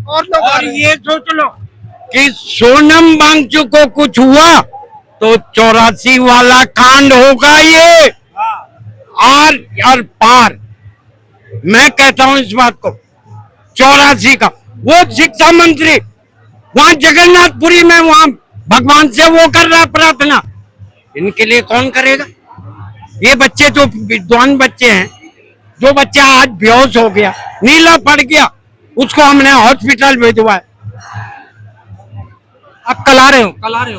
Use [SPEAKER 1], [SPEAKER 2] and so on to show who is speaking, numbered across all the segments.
[SPEAKER 1] और ये सोच लो कि सोनम वांगचुक को कुछ हुआ तो 84 वाला कांड होगा ये आर और पार। मैं कहता हूं इस बात को, 84 का वो शिक्षा मंत्री वहां जगन्नाथपुरी में वहां भगवान से वो कर रहा प्रार्थना, इनके लिए कौन करेगा? ये बच्चे जो विद्वान बच्चे हैं, जो बच्चा आज बेहोश हो गया, नीला पड़ गया, उसको हमने हॉस्पिटल भिजवाया।
[SPEAKER 2] आप कल आ रहे हो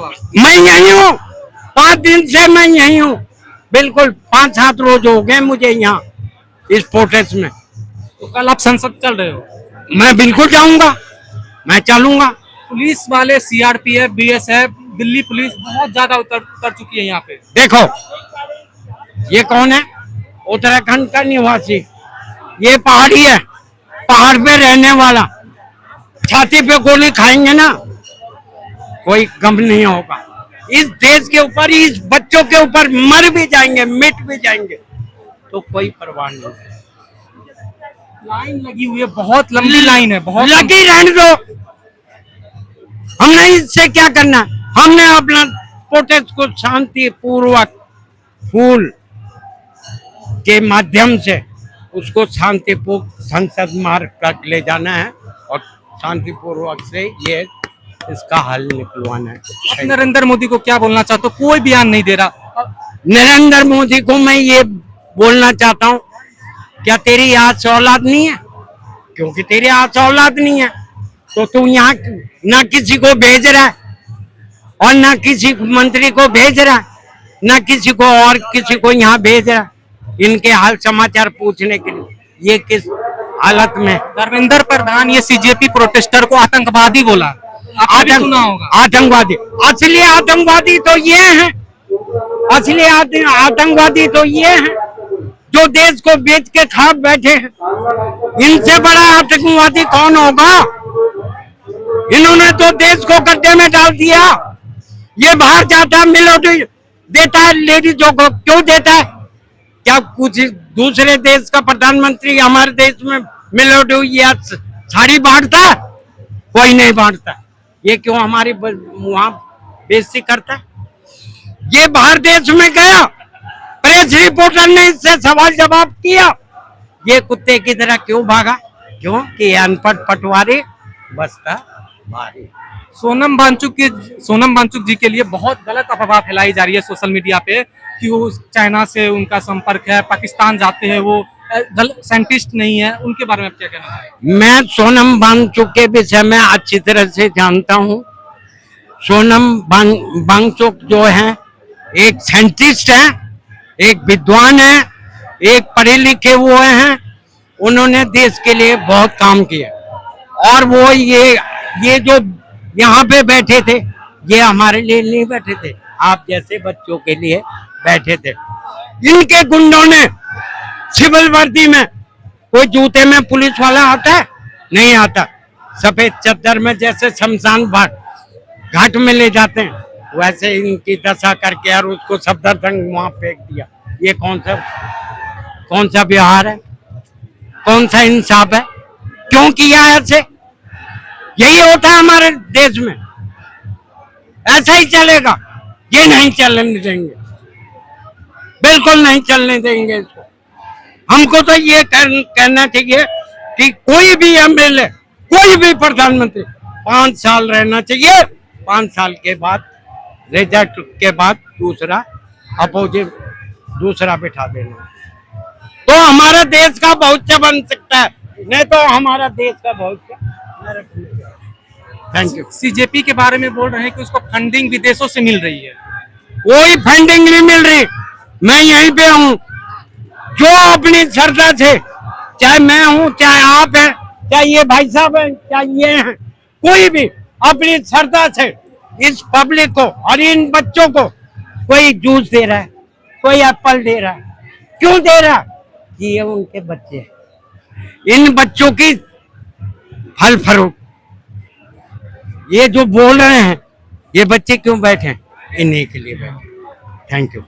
[SPEAKER 2] आप?
[SPEAKER 1] मैं यही हूँ, 5 दिन से मैं यही हूँ, बिल्कुल 5-7 रोज हो गए मुझे यहाँ इस प्रोटेस्ट में।
[SPEAKER 2] तो कल आप संसद चल रहे हो?
[SPEAKER 1] मैं बिल्कुल जाऊंगा, मैं चलूंगा।
[SPEAKER 2] पुलिस वाले, सीआरपीएफ, बीएसएफ, दिल्ली पुलिस बहुत ज्यादा उतर चुकी है यहाँ पे।
[SPEAKER 1] देखो ये कौन है? उत्तराखंड का निवासी, ये पहाड़ी है, पहाड़ पे रहने वाला, छाती पे गोली खाएंगे ना, कोई गम नहीं होगा। इस देश के ऊपर, इस बच्चों के ऊपर मर भी जाएंगे, मिट भी जाएंगे, तो कोई परवाह नहीं।
[SPEAKER 2] लाइन लगी हुई है, बहुत लंबी लाइन है, बहुत
[SPEAKER 1] लगी रहने दो, हमने इससे क्या करना? हमने अपना प्रोटेस्ट को शांति पूर्वक फूल के माध्यम से उसको शांतिपूर्वक संसद मार्ग तक ले जाना है और शांतिपूर्वक से ये इसका हल निकलवाना है।
[SPEAKER 2] नरेंद्र मोदी को क्या बोलना चाहते हो? कोई बयान नहीं दे रहा।
[SPEAKER 1] नरेंद्र मोदी को मैं ये बोलना चाहता हूँ, क्या तेरी आज से औलाद नहीं है? क्योंकि तेरी आज से औलाद नहीं है तो तू यहाँ ना किसी को भेज रहा है और ना किसी मंत्री को भेज रहा है, ना किसी को और किसी को यहाँ भेज रहा है इनके हाल समाचार पूछने के लिए। ये किस हालत में?
[SPEAKER 2] धर्मेंद्र प्रधान ये सीजेपी प्रोटेस्टर को आतंकवादी बोला, आपने सुना होगा।
[SPEAKER 1] आतंकवादी, असली आतंकवादी तो ये हैं, असली आतंकवादी तो ये हैं जो देश को बेच के खा बैठे हैं। इनसे बड़ा आतंकवादी कौन होगा? इन्होंने तो देश को गड्ढे में डाल दिया। ये बाहर जाता है, मिलिट्री देता है लेडीजों को, क्यों देता है? क्या कुछ दूसरे देश का प्रधानमंत्री हमारे देश में मिलिट्री या साड़ी बांटता है? कोई नहीं बांटता। ये क्यों हमारी वहां बेइज्जती करता है? ये बाहर देश में गया, प्रेस रिपोर्टर ने इससे सवाल जवाब किया, ये कुत्ते की तरह क्यों भागा? क्यों कि अनपढ़ पटवारी बसता भारी।
[SPEAKER 2] सोनम वांगचुक जी के लिए बहुत गलत अफवाह फैलाई जा रही है सोशल मीडिया पे कि वो चाइना से उनका संपर्क है, पाकिस्तान जाते हैं, वो साइंटिस्ट नहीं है। उनके बारे में आप क्या कहना है?
[SPEAKER 1] मैं सोनम वांगचुक के विषय में अच्छी तरह से जानता हूँ। सोनम वांगचुक जो है एक साइंटिस्ट है, एक विद्वान है, एक पढ़े लिखे वो हैं, उन्होंने देश के लिए बहुत काम किया। और वो ये जो यहाँ पे बैठे थे, ये हमारे लिए नहीं बैठे थे, आप जैसे बच्चों के लिए बैठे थे। इनके गुंडों ने सिविल वर्दी में, कोई जूते में पुलिस वाला आता है? नहीं आता। सफेद चद्दर में जैसे शमशान घाट में ले जाते हैं, वैसे इनकी दशा करके और उसको सफदरजंग वहां फेंक दिया। ये कौन सा बिहार है? कौन सा इंसाफ है? क्यों किया ऐसे? यही होता है हमारे देश में, ऐसा ही चलेगा। ये नहीं चलने देंगे, बिल्कुल नहीं चलने देंगे इसको। हमको तो ये कहना चाहिए कि कोई भी एमएलए, कोई भी प्रधानमंत्री 5 साल रहना चाहिए, 5 साल के बाद रिजल्ट के बाद दूसरा अपोजिट दूसरा बिठा देना, तो हमारा देश का भविष्य बन सकता है। नहीं तो हमारा देश का भविष्य। Thank you.
[SPEAKER 2] सीजेपी के बारे में बोल रहे हैं कि उसको फंडिंग विदेशों से मिल रही है।
[SPEAKER 1] कोई फंडिंग नहीं मिल रही, मैं यहीं पे हूँ। जो अपनी श्रद्धा से, चाहे मैं हूँ, चाहे आप हैं, चाहे ये भाई साहब हैं, चाहे ये हैं, कोई भी अपनी श्रद्धा से इस पब्लिक को और इन बच्चों को, कोई जूस दे रहा है, कोई एप्पल दे रहा है। क्यों दे रहा? कि ये उनके बच्चे हैं। इन बच्चों की फल फरूट, ये जो बोल रहे हैं, ये बच्चे क्यों बैठे हैं? इन्हीं के लिए बैठे। Thank you.